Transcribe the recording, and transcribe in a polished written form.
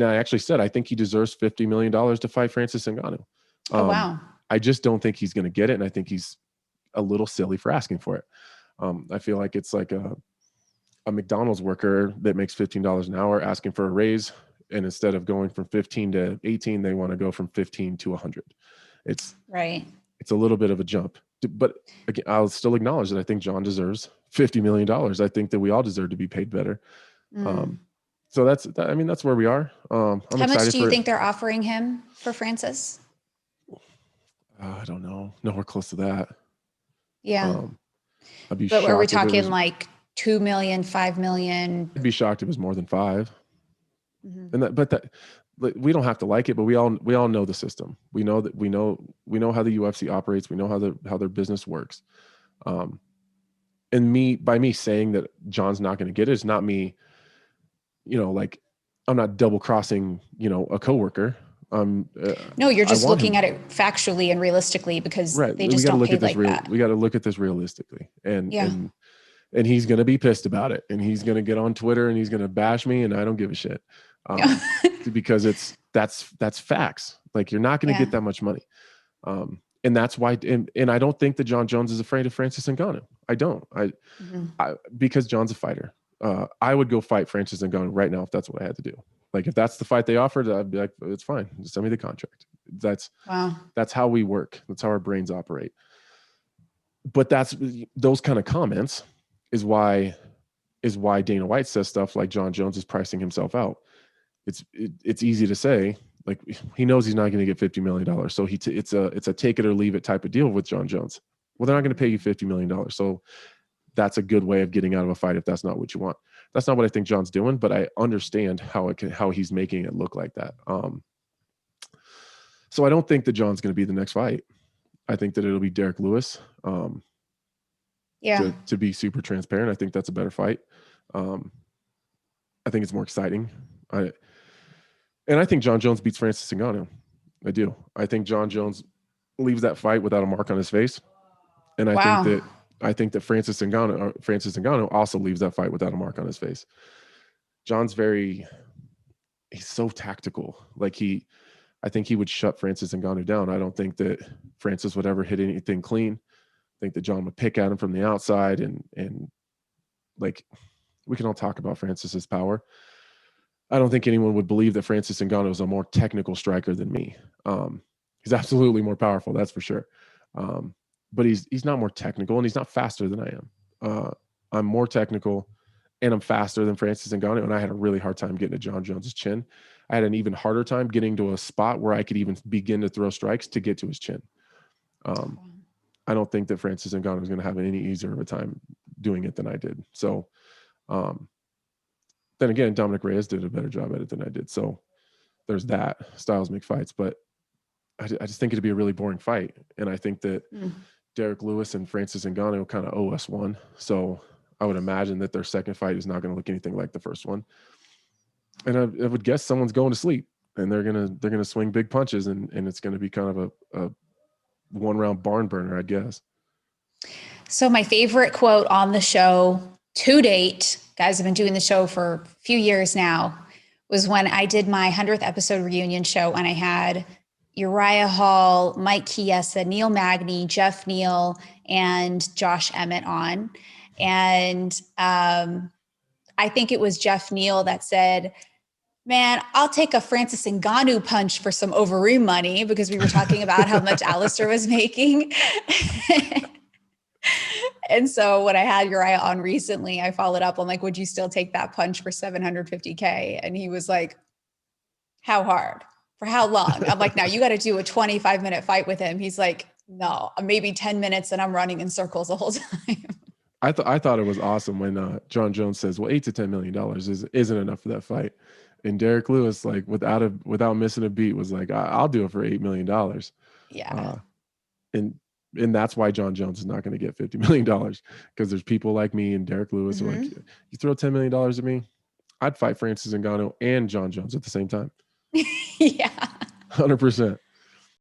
And I actually said, I think he deserves $50 million to fight Francis Ngannou. Oh, wow. I just don't think he's going to get it. And I think he's a little silly for asking for it. I feel like it's like a McDonald's worker that makes $15 an hour asking for a raise. And instead of going from 15 to 18, they want to go from 15 to 100. It's right. It's a little bit of a jump, but again, I'll still acknowledge that I think Jon deserves $50 million. I think that we all deserve to be paid better. So that's where we are. I'm How much do you think they're offering him for Francis? I don't know. Nowhere close to that. Yeah. I'd be but shocked. Are we talking like 2 million, 5 million? I'd be shocked if it was more than 5. And we don't have to like it, but we all know the system. We know how the UFC operates. We know how their business works. And by me saying that Jon's not going to get it, it's not me, like I'm not double crossing, a coworker. No, you're just looking at it factually and realistically, because they just don't pay like that. We got to look at this realistically. And he's going to be pissed about it, and he's going to get on Twitter and he's going to bash me, and I don't give a shit. Because that's facts. Like, you're not going to get that much money. And that's why, and I don't think that Jon Jones is afraid of Francis Ngannou. I don't. Because Jon's a fighter. I would go fight Francis Ngannou right now if that's what I had to do. Like, if that's the fight they offered, I'd be like, it's fine. Just send me the contract. That's how we work. That's how our brains operate. But those kind of comments is why Dana White says stuff like Jon Jones is pricing himself out. It's easy to say, like, he knows he's not going to get $50 million. So it's a take it or leave it type of deal with Jon Jones. Well, they're not going to pay you $50 million. So that's a good way of getting out of a fight if that's not what you want. That's not what I think Jon's doing, but I understand how he's making it look like that. So I don't think that Jon's going to be the next fight. I think that it'll be Derek Lewis. To be super transparent, I think that's a better fight. I think it's more exciting. I think Jon Jones beats Francis Ngannou. I do. I think Jon Jones leaves that fight without a mark on his face. And I think that Francis Ngannou also leaves that fight without a mark on his face. Jon's he's so tactical. Like, I think he would shut Francis Ngannou down. I don't think that Francis would ever hit anything clean. I think that Jon would pick at him from the outside, and like, we can all talk about Francis's power. I don't think anyone would believe that Francis Ngannou is a more technical striker than me. He's absolutely more powerful, that's for sure. But he's not more technical, and he's not faster than I am. I'm more technical, and I'm faster than Francis Ngannou, and I had a really hard time getting to Jon Jones's chin. I had an even harder time getting to a spot where I could even begin to throw strikes to get to his chin. I don't think that Francis Ngannou is going to have any easier of a time doing it than I did. So, then again, Dominic Reyes did a better job at it than I did. So there's that. Styles make fights, but I just think it'd be a really boring fight. And I think that Derek Lewis and Francis Ngannou kind of owe us one. So I would imagine that their second fight is not going to look anything like the first one. And I would guess someone's going to sleep, and they're gonna swing big punches, and it's going to be kind of a one-round barn burner, I guess. So my favorite quote on the show to date, guys, have been doing the show for a few years now, was when I did my 100th episode reunion show, and I had Uriah Hall, Mike Chiesa, Neil Magny, Jeff Neal, and Josh Emmett on. And I think it was Jeff Neal that said, man, I'll take a Francis Ngannou punch for some Overeem money, because we were talking about how much Alistair was making. And so when I had Uriah on recently, I followed up. I'm like, would you still take that punch for $750K? And he was like, how hard? For how long? I'm like, now you got to do a 25-minute fight with him. He's like, no, maybe 10 minutes and I'm running in circles the whole time. I thought it was awesome when Jon Jones says, well, $8 to $10 million isn't enough for that fight. And Derek Lewis, like, without missing a beat, was like, I'll do it for $8 million. Yeah. And that's why Jon Jones is not going to get $50 million, because there's people like me and Derek Lewis who are like, you throw $10 million at me, I'd fight Francis Ngannou and Jon Jones at the same time. Yeah. 100%.